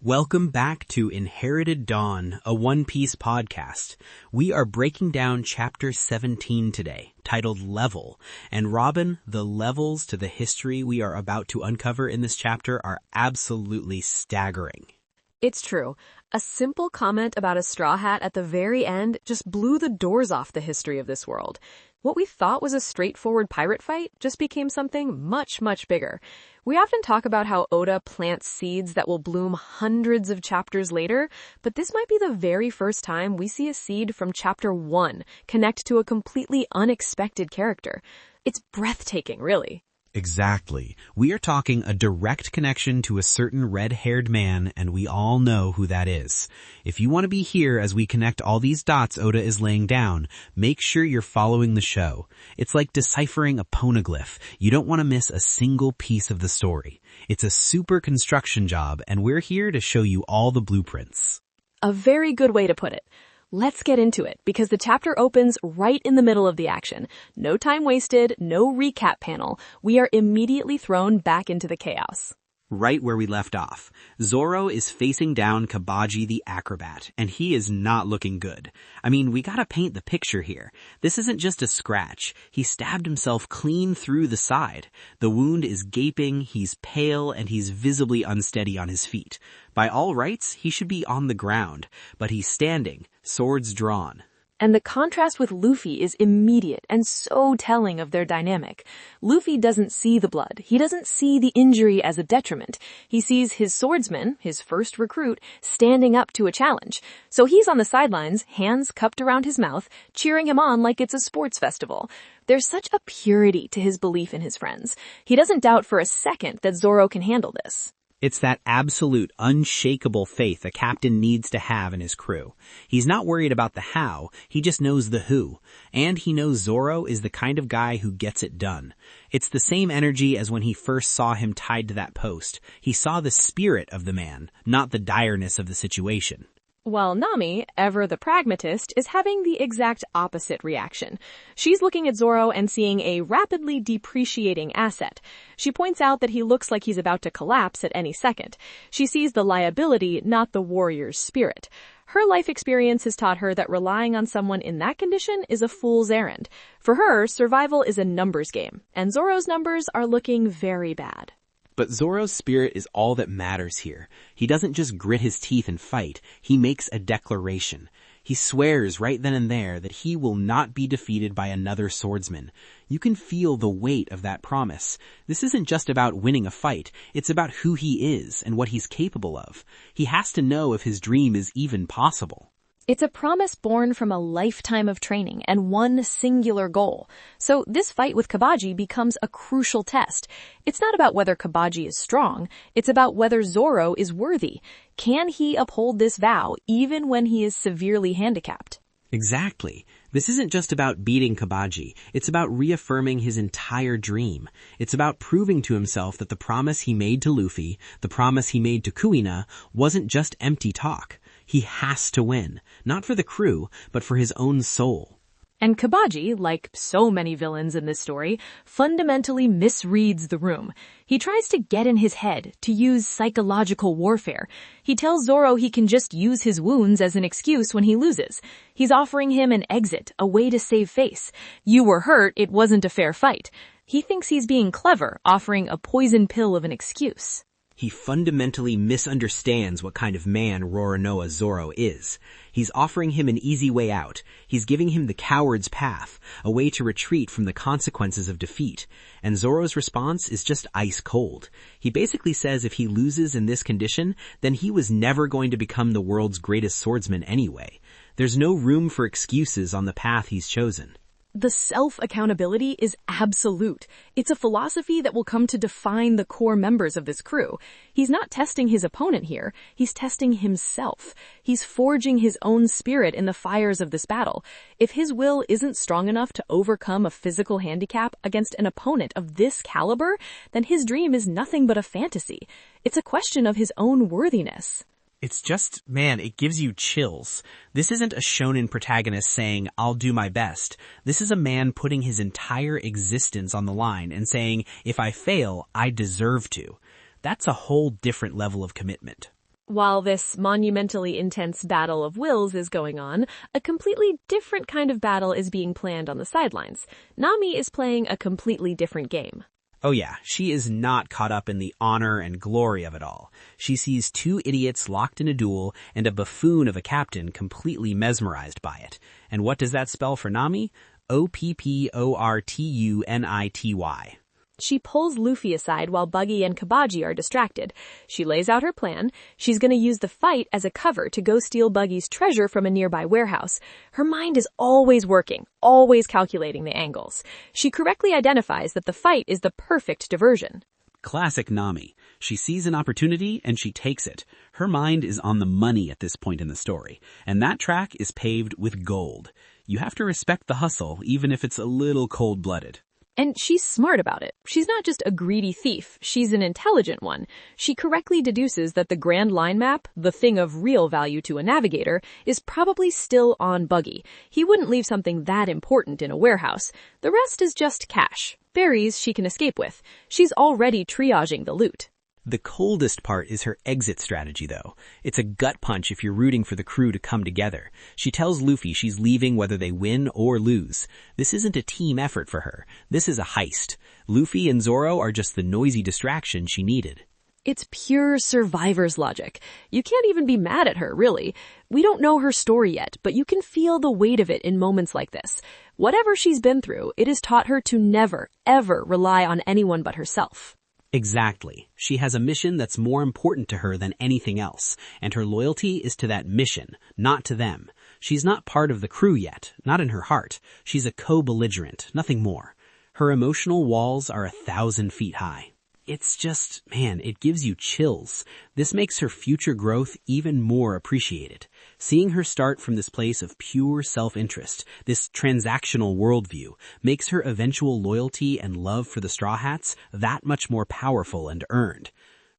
Welcome back to Inherited Dawn, a One Piece podcast. We are breaking down Chapter 17 today, titled Level. And Robin, the levels to the history we are about to uncover in this chapter are absolutely staggering. It's true. A simple comment about a straw hat at the very end just blew the doors off the history of this world. What we thought was a straightforward pirate fight just became something much, much bigger. We often talk about how Oda plants seeds that will bloom hundreds of chapters later, but this might be the very first time we see a seed from chapter 1 connect to a completely unexpected character. It's breathtaking, really. Exactly. We are talking a direct connection to a certain red-haired man, and we all know who that is. If you want to be here as we connect all these dots Oda is laying down, make sure you're following the show. It's like deciphering a poneglyph. You don't want to miss a single piece of the story. It's a super construction job, and we're here to show you all the blueprints. A very good way to put it. Let's get into it, because the chapter opens right in the middle of the action. No time wasted, no recap panel. We are immediately thrown back into the chaos. Right where we left off. Zoro is facing down Cabaji the Acrobat, and he is not looking good. I mean, we gotta paint the picture here. This isn't just a scratch. He stabbed himself clean through the side. The wound is gaping, he's pale, and he's visibly unsteady on his feet. By all rights, he should be on the ground, but he's standing, swords drawn. And the contrast with Luffy is immediate and so telling of their dynamic. Luffy doesn't see the blood. He doesn't see the injury as a detriment. He sees his swordsman, his first recruit, standing up to a challenge. So he's on the sidelines, hands cupped around his mouth, cheering him on like it's a sports festival. There's such a purity to his belief in his friends. He doesn't doubt for a second that Zoro can handle this. It's that absolute, unshakable faith a captain needs to have in his crew. He's not worried about the how, he just knows the who. And he knows Zoro is the kind of guy who gets it done. It's the same energy as when he first saw him tied to that post. He saw the spirit of the man, not the direness of the situation. While Nami, ever the pragmatist, is having the exact opposite reaction. She's looking at Zoro and seeing a rapidly depreciating asset. She points out that he looks like he's about to collapse at any second. She sees the liability, not the warrior's spirit. Her life experience has taught her that relying on someone in that condition is a fool's errand. For her, survival is a numbers game, and Zoro's numbers are looking very bad. But Zoro's spirit is all that matters here. He doesn't just grit his teeth and fight. He makes a declaration. He swears right then and there that he will not be defeated by another swordsman. You can feel the weight of that promise. This isn't just about winning a fight. It's about who he is and what he's capable of. He has to know if his dream is even possible. It's a promise born from a lifetime of training and one singular goal. So this fight with Cabaji becomes a crucial test. It's not about whether Cabaji is strong. It's about whether Zoro is worthy. Can he uphold this vow even when he is severely handicapped? Exactly. This isn't just about beating Cabaji. It's about reaffirming his entire dream. It's about proving to himself that the promise he made to Luffy, the promise he made to Kuina, wasn't just empty talk. He has to win, not for the crew, but for his own soul. And Cabaji, like so many villains in this story, fundamentally misreads the room. He tries to get in his head, to use psychological warfare. He tells Zoro he can just use his wounds as an excuse when he loses. He's offering him an exit, a way to save face. You were hurt, it wasn't a fair fight. He thinks he's being clever, offering a poison pill of an excuse. He fundamentally misunderstands what kind of man Roronoa Zoro is. He's offering him an easy way out. He's giving him the coward's path, a way to retreat from the consequences of defeat. And Zoro's response is just ice cold. He basically says if he loses in this condition, then he was never going to become the world's greatest swordsman anyway. There's no room for excuses on the path he's chosen. The self-accountability is absolute. It's a philosophy that will come to define the core members of this crew. He's not testing his opponent here. He's testing himself. He's forging his own spirit in the fires of this battle. If his will isn't strong enough to overcome a physical handicap against an opponent of this caliber, then his dream is nothing but a fantasy. It's a question of his own worthiness. It's just, man, it gives you chills. This isn't a shonen protagonist saying, I'll do my best. This is a man putting his entire existence on the line and saying, if I fail, I deserve to. That's a whole different level of commitment. While this monumentally intense battle of wills is going on, a completely different kind of battle is being planned on the sidelines. Nami is playing a completely different game. Oh yeah, she is not caught up in the honor and glory of it all. She sees two idiots locked in a duel and a buffoon of a captain completely mesmerized by it. And what does that spell for Nami? Opportunity. She pulls Luffy aside while Buggy and Cabaji are distracted. She lays out her plan. She's going to use the fight as a cover to go steal Buggy's treasure from a nearby warehouse. Her mind is always working, always calculating the angles. She correctly identifies that the fight is the perfect diversion. Classic Nami. She sees an opportunity and she takes it. Her mind is on the money at this point in the story, and that track is paved with gold. You have to respect the hustle, even if it's a little cold-blooded. And she's smart about it. She's not just a greedy thief, she's an intelligent one. She correctly deduces that the Grand Line Map, the thing of real value to a navigator, is probably still on Buggy. He wouldn't leave something that important in a warehouse. The rest is just cash. Berries she can escape with. She's already triaging the loot. The coldest part is her exit strategy, though. It's a gut punch if you're rooting for the crew to come together. She tells Luffy she's leaving whether they win or lose. This isn't a team effort for her. This is a heist. Luffy and Zoro are just the noisy distraction she needed. It's pure survivor's logic. You can't even be mad at her, really. We don't know her story yet, but you can feel the weight of it in moments like this. Whatever she's been through, it has taught her to never, ever rely on anyone but herself. Exactly. She has a mission that's more important to her than anything else, and her loyalty is to that mission, not to them. She's not part of the crew yet, not in her heart. She's a co-belligerent, nothing more. Her emotional walls are 1,000 feet high. It's just, man, it gives you chills. This makes her future growth even more appreciated. Seeing her start from this place of pure self-interest, this transactional worldview, makes her eventual loyalty and love for the Straw Hats that much more powerful and earned.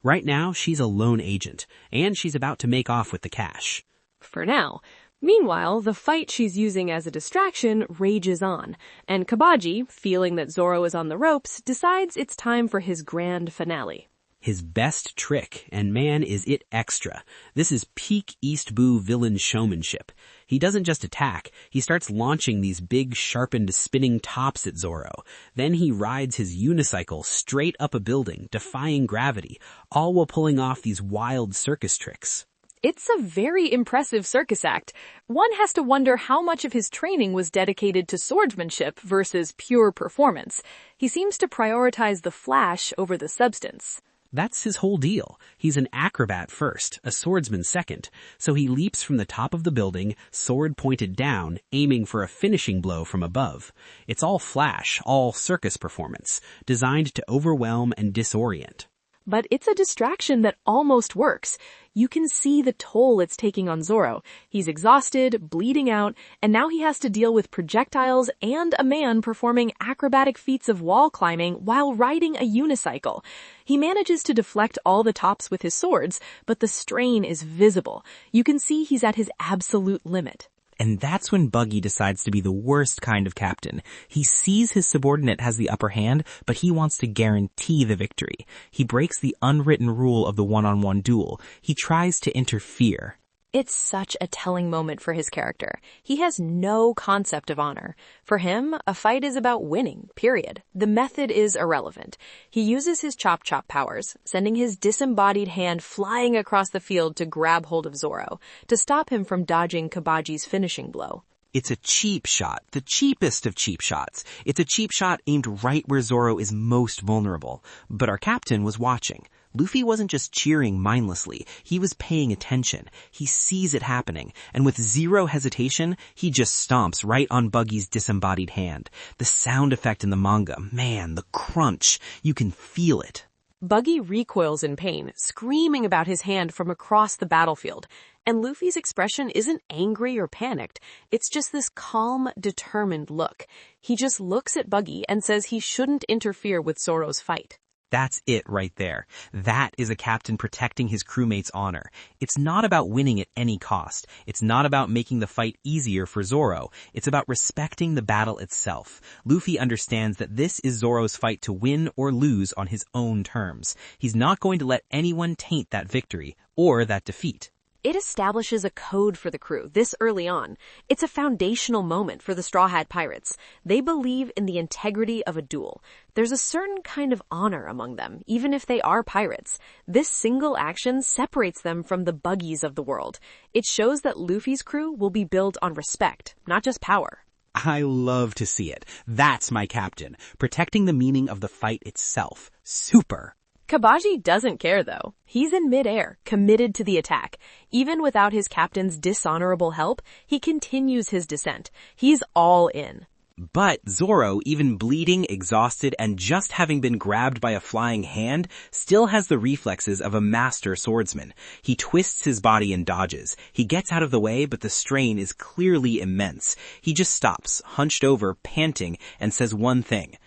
Right now, she's a lone agent, and she's about to make off with the cash. For now. Meanwhile, the fight she's using as a distraction rages on, and Cabaji, feeling that Zoro is on the ropes, decides it's time for his grand finale. His best trick, and man is it extra. This is peak East Boo villain showmanship. He doesn't just attack, he starts launching these big sharpened spinning tops at Zoro. Then he rides his unicycle straight up a building, defying gravity, all while pulling off these wild circus tricks. It's a very impressive circus act. One has to wonder how much of his training was dedicated to swordsmanship versus pure performance. He seems to prioritize the flash over the substance. That's his whole deal. He's an acrobat first, a swordsman second. So he leaps from the top of the building, sword pointed down, aiming for a finishing blow from above. It's all flash, all circus performance, designed to overwhelm and disorient. But it's a distraction that almost works. You can see the toll it's taking on Zoro. He's exhausted, bleeding out, and now he has to deal with projectiles and a man performing acrobatic feats of wall climbing while riding a unicycle. He manages to deflect all the tops with his swords, but the strain is visible. You can see he's at his absolute limit. And that's when Buggy decides to be the worst kind of captain. He sees his subordinate has the upper hand, but he wants to guarantee the victory. He breaks the unwritten rule of the one-on-one duel. He tries to interfere. It's such a telling moment for his character. He has no concept of honor. For him, a fight is about winning, period. The method is irrelevant. He uses his chop-chop powers, sending his disembodied hand flying across the field to grab hold of Zoro, to stop him from dodging Cabaji's finishing blow. It's a cheap shot, the cheapest of cheap shots. It's a cheap shot aimed right where Zoro is most vulnerable. But our captain was watching. Luffy wasn't just cheering mindlessly. He was paying attention. He sees it happening, and with zero hesitation, he just stomps right on Buggy's disembodied hand. The sound effect in the manga, man, the crunch, you can feel it. Buggy recoils in pain, screaming about his hand from across the battlefield. And Luffy's expression isn't angry or panicked. It's just this calm, determined look. He just looks at Buggy and says he shouldn't interfere with Zoro's fight. That's it right there. That is a captain protecting his crewmates' honor. It's not about winning at any cost. It's not about making the fight easier for Zoro. It's about respecting the battle itself. Luffy understands that this is Zoro's fight to win or lose on his own terms. He's not going to let anyone taint that victory or that defeat. It establishes a code for the crew this early on. It's a foundational moment for the Straw Hat Pirates. They believe in the integrity of a duel. There's a certain kind of honor among them, even if they are pirates. This single action separates them from the Buggies of the world. It shows that Luffy's crew will be built on respect, not just power. I love to see it. That's my captain, protecting the meaning of the fight itself. Super. Cabaji doesn't care, though. He's in midair, committed to the attack. Even without his captain's dishonorable help, he continues his descent. He's all in. But Zoro, even bleeding, exhausted, and just having been grabbed by a flying hand, still has the reflexes of a master swordsman. He twists his body and dodges. He gets out of the way, but the strain is clearly immense. He just stops, hunched over, panting, and says one thing.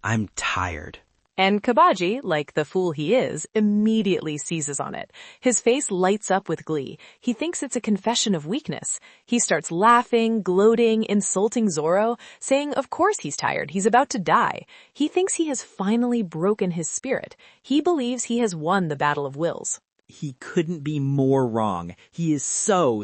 I'm tired. And Cabaji, like the fool he is, immediately seizes on it. His face lights up with glee. He thinks it's a confession of weakness. He starts laughing, gloating, insulting Zoro, saying of course he's tired, he's about to die. He thinks he has finally broken his spirit. He believes he has won the battle of wills. He couldn't be more wrong. He is so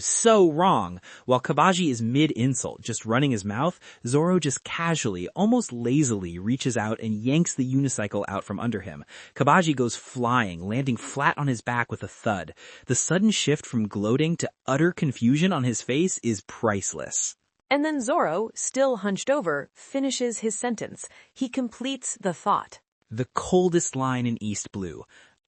wrong. While Cabaji is mid-insult, just running his mouth, Zoro just casually, almost lazily, reaches out and yanks the unicycle out from under him. Cabaji goes flying, landing flat on his back with a thud. The sudden shift from gloating to utter confusion on his face is priceless. And then Zoro, still hunched over, finishes his sentence. He completes the thought. The coldest line in East Blue.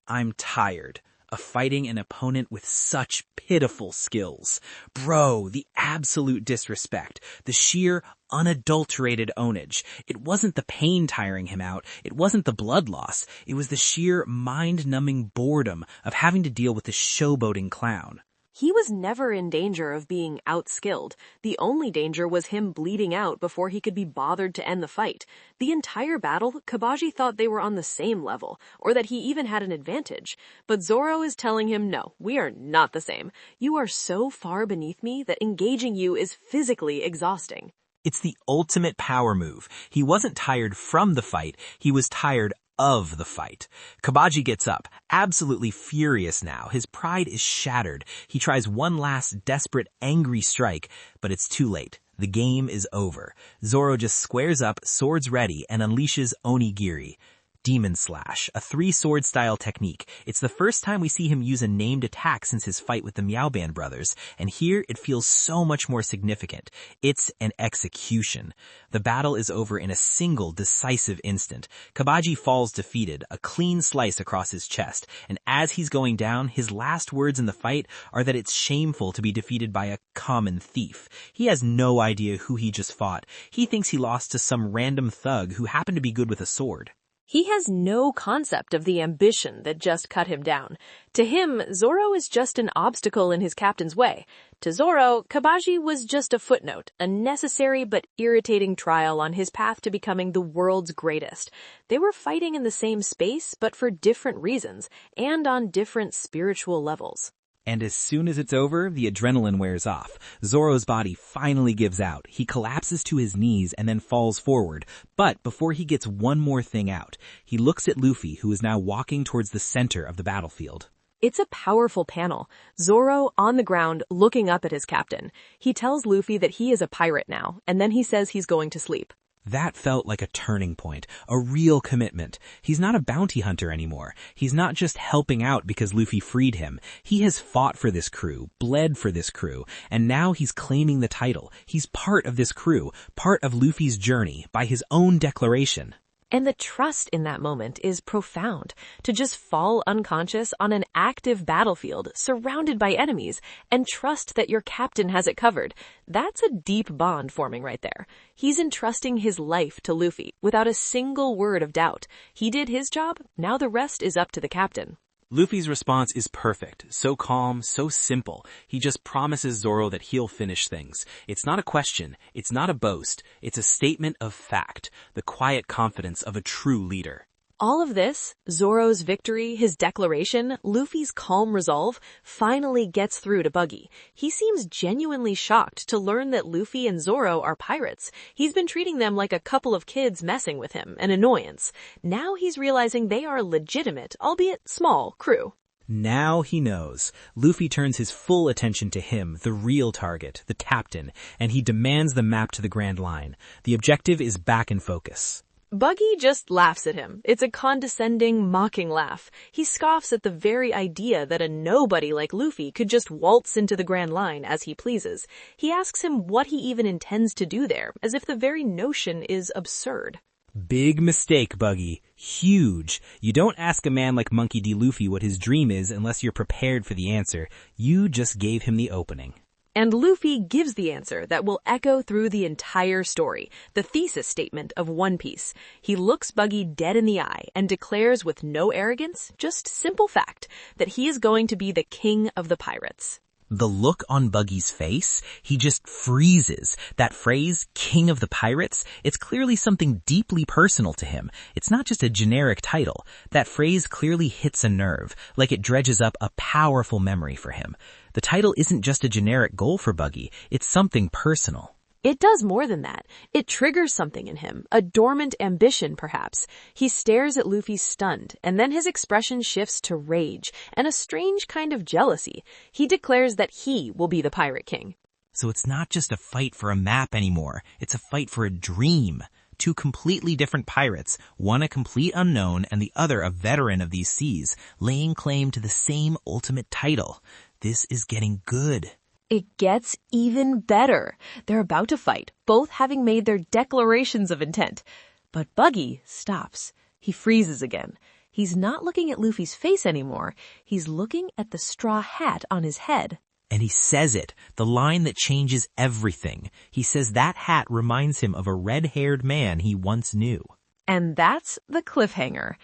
I'm tired. Of fighting an opponent with such pitiful skills. Bro, the absolute disrespect. The sheer, unadulterated ownage. It wasn't the pain tiring him out. It wasn't the blood loss. It was the sheer mind-numbing boredom of having to deal with the showboating clown. He was never in danger of being outskilled. The only danger was him bleeding out before he could be bothered to end the fight. The entire battle, Cabaji thought they were on the same level, or that he even had an advantage. But Zoro is telling him, no, we are not the same. You are so far beneath me that engaging you is physically exhausting. It's the ultimate power move. He wasn't tired from the fight, he was tired of the fight. Cabaji gets up, absolutely furious now. His pride is shattered. He tries one last desperate, angry strike, but it's too late. The game is over. Zoro just squares up, swords ready, and unleashes Onigiri. Demon Slash, a three-sword style technique. It's the first time we see him use a named attack since his fight with the Meow Band brothers, and here it feels so much more significant. It's an execution. The battle is over in a single decisive instant. Cabaji falls defeated, a clean slice across his chest, and as he's going down, his last words in the fight are that it's shameful to be defeated by a common thief. He has no idea who he just fought. He thinks he lost to some random thug who happened to be good with a sword. He has no concept of the ambition that just cut him down. To him, Zoro is just an obstacle in his captain's way. To Zoro, Cabaji was just a footnote, a necessary but irritating trial on his path to becoming the world's greatest. They were fighting in the same space, but for different reasons, and on different spiritual levels. And as soon as it's over, the adrenaline wears off. Zoro's body finally gives out. He collapses to his knees and then falls forward. But before he gets one more thing out, he looks at Luffy, who is now walking towards the center of the battlefield. It's a powerful panel. Zoro on the ground looking up at his captain. He tells Luffy that he is a pirate now, and then he says he's going to sleep. That felt like a turning point, a real commitment. He's not a bounty hunter anymore. He's not just helping out because Luffy freed him. He has fought for this crew, bled for this crew, and now he's claiming the title. He's part of this crew, part of Luffy's journey, by his own declaration. And the trust in that moment is profound. To just fall unconscious on an active battlefield, surrounded by enemies, and trust that your captain has it covered. That's a deep bond forming right there. He's entrusting his life to Luffy without a single word of doubt. He did his job, now the rest is up to the captain. Luffy's response is perfect, so calm, so simple. He just promises Zoro that he'll finish things. It's not a question, it's not a boast, it's a statement of fact, the quiet confidence of a true leader. All of this, Zoro's victory, his declaration, Luffy's calm resolve, finally gets through to Buggy. He seems genuinely shocked to learn that Luffy and Zoro are pirates. He's been treating them like a couple of kids messing with him, an annoyance. Now he's realizing they are a legitimate, albeit small, crew. Now he knows. Luffy turns his full attention to him, the real target, the captain, and he demands the map to the Grand Line. The objective is back in focus. Buggy just laughs at him. It's a condescending, mocking laugh. He scoffs at the very idea that a nobody like Luffy could just waltz into the Grand Line as he pleases. He asks him what he even intends to do there, as if the very notion is absurd. Big mistake, Buggy. Huge. You don't ask a man like Monkey D. Luffy what his dream is unless you're prepared for the answer. You just gave him the opening. And Luffy gives the answer that will echo through the entire story, the thesis statement of One Piece. He looks Buggy dead in the eye and declares with no arrogance, just simple fact, that he is going to be the king of the pirates. The look on Buggy's face, he just freezes. That phrase, king of the pirates, it's clearly something deeply personal to him. It's not just a generic title. That phrase clearly hits a nerve, like it dredges up a powerful memory for him. The title isn't just a generic goal for Buggy, it's something personal. It does more than that. It triggers something in him, a dormant ambition perhaps. He stares at Luffy stunned, and then his expression shifts to rage and a strange kind of jealousy. He declares that he will be the Pirate King. So it's not just a fight for a map anymore, it's a fight for a dream. Two completely different pirates, one a complete unknown and the other a veteran of these seas, laying claim to the same ultimate title. This is getting good. It gets even better. They're about to fight, both having made their declarations of intent. But Buggy stops. He freezes again. He's not looking at Luffy's face anymore. He's looking at the straw hat on his head. And he says it, the line that changes everything. He says that hat reminds him of a red-haired man he once knew. And that's the cliffhanger.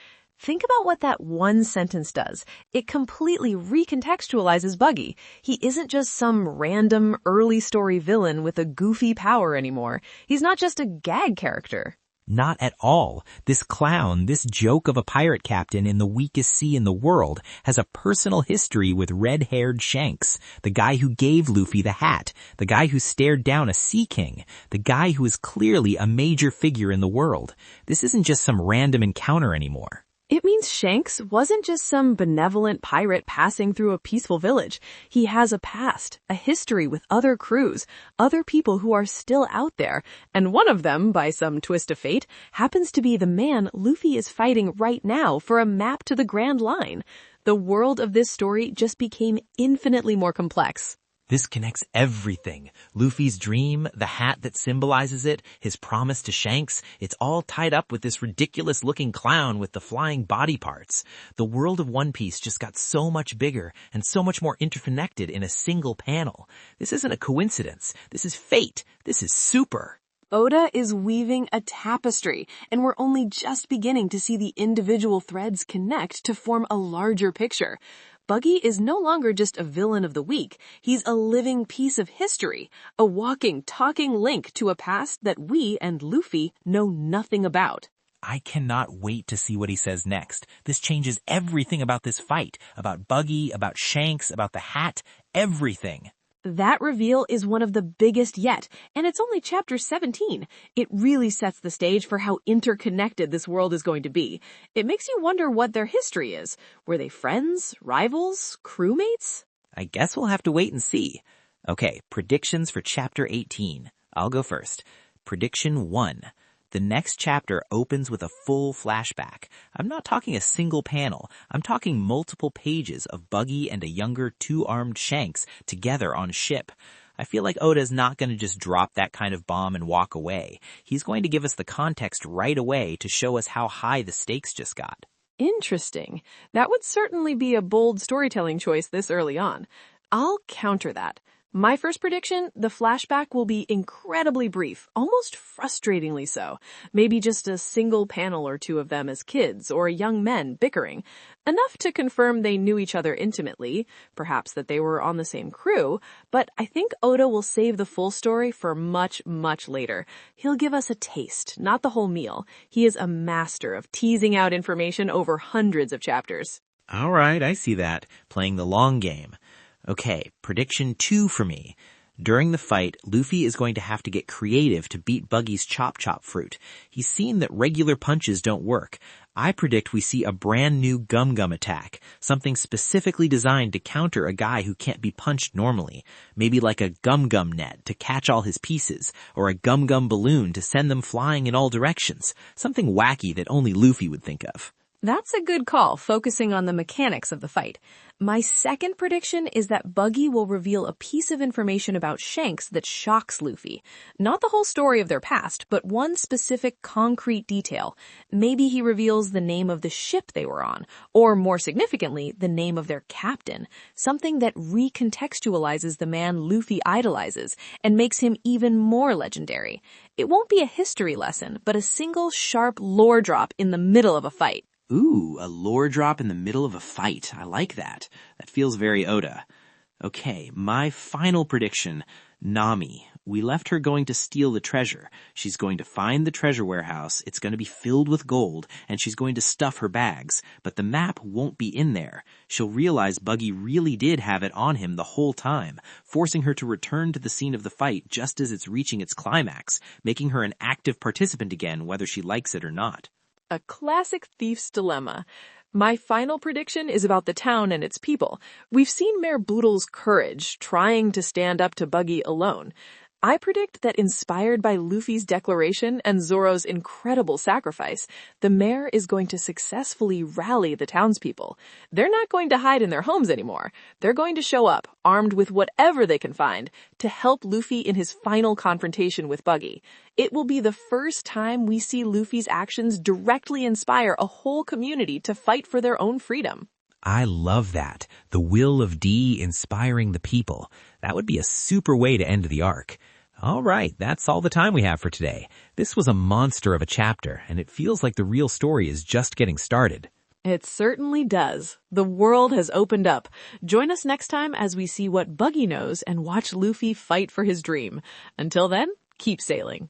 Think about what that one sentence does. It completely recontextualizes Buggy. He isn't just some random early story villain with a goofy power anymore. He's not just a gag character. Not at all. This clown, this joke of a pirate captain in the weakest sea in the world, has a personal history with red-haired Shanks, the guy who gave Luffy the hat, the guy who stared down a sea king, the guy who is clearly a major figure in the world. This isn't just some random encounter anymore. It means Shanks wasn't just some benevolent pirate passing through a peaceful village. He has a past, a history with other crews, other people who are still out there, and one of them, by some twist of fate, happens to be the man Luffy is fighting right now for a map to the Grand Line. The world of this story just became infinitely more complex. This connects everything. Luffy's dream, the hat that symbolizes it, his promise to Shanks, it's all tied up with this ridiculous-looking clown with the flying body parts. The world of One Piece just got so much bigger and so much more interconnected in a single panel. This isn't a coincidence. This is fate. This is super. Oda is weaving a tapestry, and we're only just beginning to see the individual threads connect to form a larger picture. Buggy is no longer just a villain of the week. He's a living piece of history, a walking, talking link to a past that we and Luffy know nothing about. I cannot wait to see what he says next. This changes everything about this fight, about Buggy, about Shanks, about the hat, everything. That reveal is one of the biggest yet, and it's only chapter 17. It really sets the stage for how interconnected this world is going to be. It makes you wonder what their history is. Were they friends, rivals, crewmates? I guess we'll have to wait and see. Okay, predictions for chapter 18. I'll go first. Prediction 1. The next chapter opens with a full flashback. I'm not talking a single panel. I'm talking multiple pages of Buggy and a younger two-armed Shanks together on a ship. I feel like Oda's not going to just drop that kind of bomb and walk away. He's going to give us the context right away to show us how high the stakes just got. Interesting. That would certainly be a bold storytelling choice this early on. I'll counter that. My first prediction, the flashback will be incredibly brief, almost frustratingly so. Maybe just a single panel or two of them as kids or young men bickering. Enough to confirm they knew each other intimately, perhaps that they were on the same crew, but I think Oda will save the full story for much, much later. He'll give us a taste, not the whole meal. He is a master of teasing out information over hundreds of chapters. All right, I see that. Playing the long game. Okay, prediction 2 for me. During the fight, Luffy is going to have to get creative to beat Buggy's chop-chop fruit. He's seen that regular punches don't work. I predict we see a brand new gum-gum attack, something specifically designed to counter a guy who can't be punched normally. Maybe like a gum-gum net to catch all his pieces, or a gum-gum balloon to send them flying in all directions. Something wacky that only Luffy would think of. That's a good call, focusing on the mechanics of the fight. My second prediction is that Buggy will reveal a piece of information about Shanks that shocks Luffy. Not the whole story of their past, but one specific concrete detail. Maybe he reveals the name of the ship they were on, or more significantly, the name of their captain. Something that recontextualizes the man Luffy idolizes and makes him even more legendary. It won't be a history lesson, but a single sharp lore drop in the middle of a fight. Ooh, a lore drop in the middle of a fight. I like that. That feels very Oda. Okay, my final prediction. Nami. We left her going to steal the treasure. She's going to find the treasure warehouse. It's going to be filled with gold, and she's going to stuff her bags. But the map won't be in there. She'll realize Buggy really did have it on him the whole time, forcing her to return to the scene of the fight just as it's reaching its climax, making her an active participant again, whether she likes it or not. A classic thief's dilemma. My final prediction is about the town and its people. We've seen Mayor Boodle's courage, trying to stand up to Buggy alone. I predict that inspired by Luffy's declaration and Zoro's incredible sacrifice, the mayor is going to successfully rally the townspeople. They're not going to hide in their homes anymore. They're going to show up, armed with whatever they can find, to help Luffy in his final confrontation with Buggy. It will be the first time we see Luffy's actions directly inspire a whole community to fight for their own freedom. I love that. The will of D inspiring the people. That would be a super way to end the arc. All right, that's all the time we have for today. This was a monster of a chapter, and it feels like the real story is just getting started. It certainly does. The world has opened up. Join us next time as we see what Buggy knows and watch Luffy fight for his dream. Until then, keep sailing.